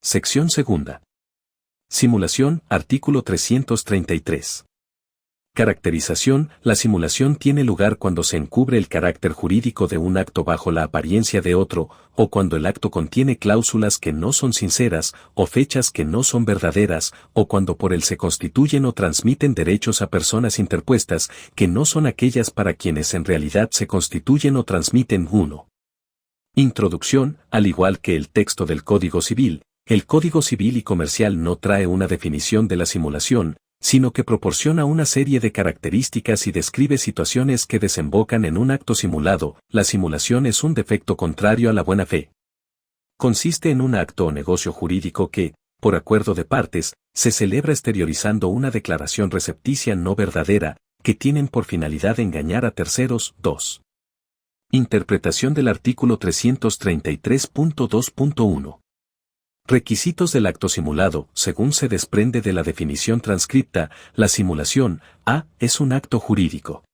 Sección segunda. Simulación, artículo 333. Caracterización. La simulación tiene lugar cuando se encubre el carácter jurídico de un acto bajo la apariencia de otro, o cuando el acto contiene cláusulas que no son sinceras, o fechas que no son verdaderas, o cuando por él se constituyen o transmiten derechos a personas interpuestas, que no son aquellas para quienes en realidad se constituyen o transmiten uno. Introducción. Al igual que el texto del Código Civil, el Código Civil y Comercial no trae una definición de la simulación, sino que proporciona una serie de características y describe situaciones que desembocan en un acto simulado. La simulación es un defecto contrario a la buena fe. Consiste en un acto o negocio jurídico que, por acuerdo de partes, se celebra exteriorizando una declaración recepticia no verdadera, que tienen por finalidad engañar a terceros. 2. Interpretación del artículo 333.2.1. Requisitos del acto simulado. Según se desprende de la definición transcripta, la simulación, a, es un acto jurídico.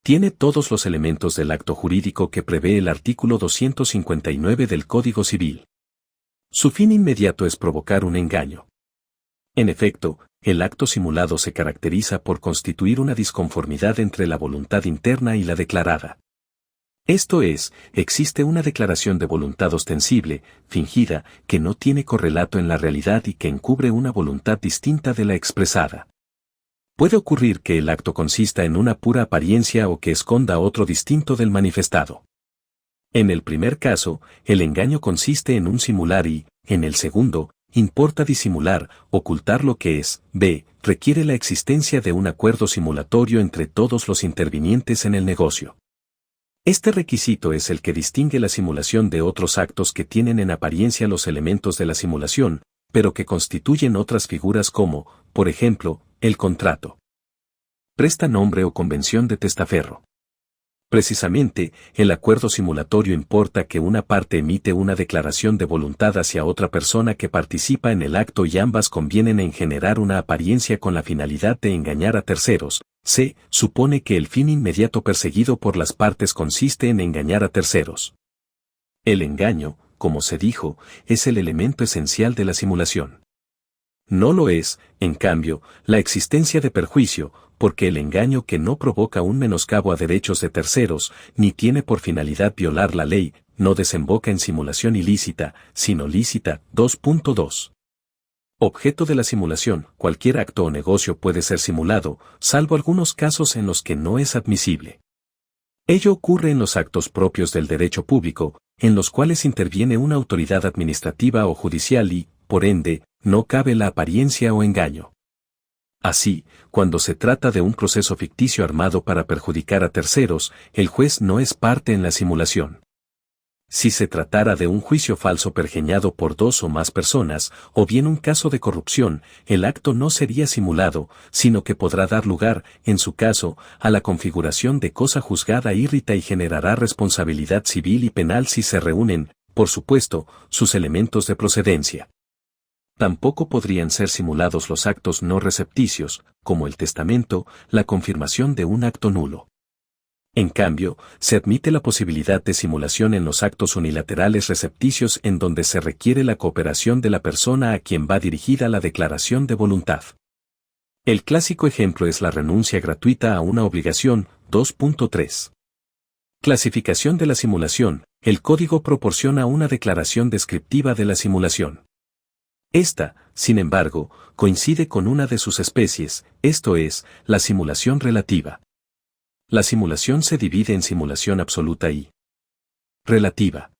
Tiene todos los elementos del acto jurídico que prevé el artículo 259 del Código Civil. Su fin inmediato es provocar un engaño. En efecto, el acto simulado se caracteriza por constituir una disconformidad entre la voluntad interna y la declarada. Esto es, existe una declaración de voluntad ostensible, fingida, que no tiene correlato en la realidad y que encubre una voluntad distinta de la expresada. Puede ocurrir que el acto consista en una pura apariencia o que esconda otro distinto del manifestado. En el primer caso, el engaño consiste en un simular y, en el segundo, importa disimular, ocultar lo que es. B. Requiere la existencia de un acuerdo simulatorio entre todos los intervinientes en el negocio. Este requisito es el que distingue la simulación de otros actos que tienen en apariencia los elementos de la simulación, pero que constituyen otras figuras como, por ejemplo, el contrato. Prestanombre o convención de testaferro. Precisamente, el acuerdo simulatorio importa que una parte emite una declaración de voluntad hacia otra persona que participa en el acto y ambas convienen en generar una apariencia con la finalidad de engañar a terceros. C. Supone que el fin inmediato perseguido por las partes consiste en engañar a terceros. El engaño, como se dijo, es el elemento esencial de la simulación. No lo es, en cambio, la existencia de perjuicio, porque el engaño que no provoca un menoscabo a derechos de terceros, ni tiene por finalidad violar la ley, no desemboca en simulación ilícita, sino lícita. 2.2. Objeto de la simulación. Cualquier acto o negocio puede ser simulado, salvo algunos casos en los que no es admisible. Ello ocurre en los actos propios del derecho público, en los cuales interviene una autoridad administrativa o judicial y, por ende, no cabe la apariencia o engaño. Así, cuando se trata de un proceso ficticio armado para perjudicar a terceros, el juez no es parte en la simulación. Si se tratara de un juicio falso pergeñado por dos o más personas, o bien un caso de corrupción, el acto no sería simulado, sino que podrá dar lugar, en su caso, a la configuración de cosa juzgada irrita y generará responsabilidad civil y penal si se reúnen, por supuesto, sus elementos de procedencia. Tampoco podrían ser simulados los actos no recepticios, como el testamento, la confirmación de un acto nulo. En cambio, se admite la posibilidad de simulación en los actos unilaterales recepticios en donde se requiere la cooperación de la persona a quien va dirigida la declaración de voluntad. El clásico ejemplo es la renuncia gratuita a una obligación. 2.3. Clasificación de la simulación. El código proporciona una declaración descriptiva de la simulación. Esta, sin embargo, coincide con una de sus especies, esto es, la simulación relativa. La simulación se divide en simulación absoluta y relativa.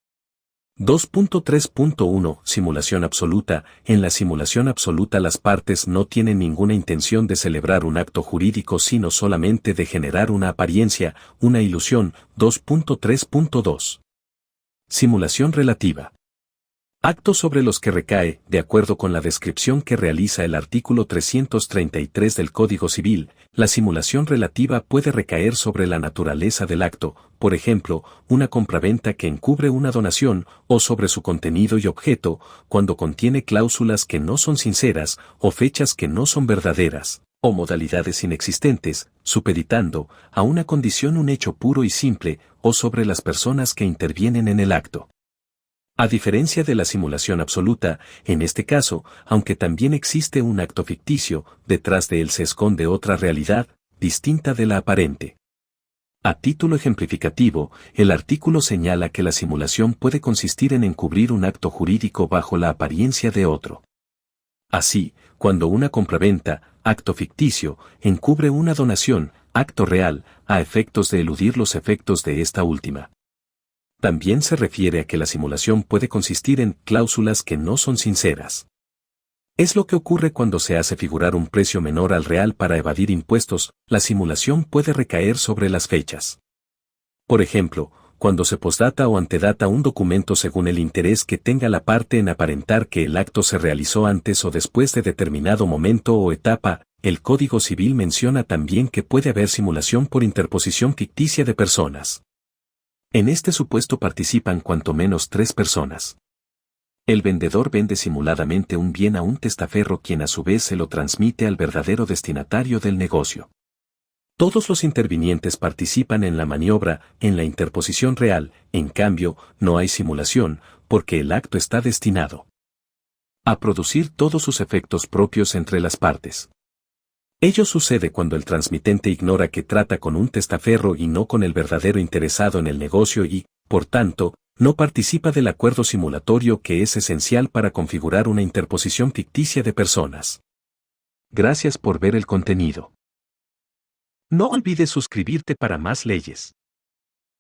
2.3.1 Simulación absoluta. En la simulación absoluta las partes no tienen ninguna intención de celebrar un acto jurídico sino solamente de generar una apariencia, una ilusión. 2.3.2 Simulación relativa. Actos sobre los que recae, de acuerdo con la descripción que realiza el artículo 333 del Código Civil, la simulación relativa puede recaer sobre la naturaleza del acto, por ejemplo, una compraventa que encubre una donación, o sobre su contenido y objeto, cuando contiene cláusulas que no son sinceras, o fechas que no son verdaderas, o modalidades inexistentes, supeditando a una condición un hecho puro y simple, o sobre las personas que intervienen en el acto. A diferencia de la simulación absoluta, en este caso, aunque también existe un acto ficticio, detrás de él se esconde otra realidad, distinta de la aparente. A título ejemplificativo, el artículo señala que la simulación puede consistir en encubrir un acto jurídico bajo la apariencia de otro. Así, cuando una compraventa, acto ficticio, encubre una donación, acto real, a efectos de eludir los efectos de esta última. También se refiere a que la simulación puede consistir en cláusulas que no son sinceras. Es lo que ocurre cuando se hace figurar un precio menor al real para evadir impuestos, la simulación puede recaer sobre las fechas. Por ejemplo, cuando se postdata o antedata un documento según el interés que tenga la parte en aparentar que el acto se realizó antes o después de determinado momento o etapa, el Código Civil menciona también que puede haber simulación por interposición ficticia de personas. En este supuesto participan cuanto menos 3 personas. El vendedor vende simuladamente un bien a un testaferro quien a su vez se lo transmite al verdadero destinatario del negocio. Todos los intervinientes participan en la maniobra, en la interposición real, en cambio, no hay simulación, porque el acto está destinado a producir todos sus efectos propios entre las partes. Ello sucede cuando el transmitente ignora que trata con un testaferro y no con el verdadero interesado en el negocio y, por tanto, no participa del acuerdo simulatorio que es esencial para configurar una interposición ficticia de personas. Gracias por ver el contenido. No olvides suscribirte para más leyes.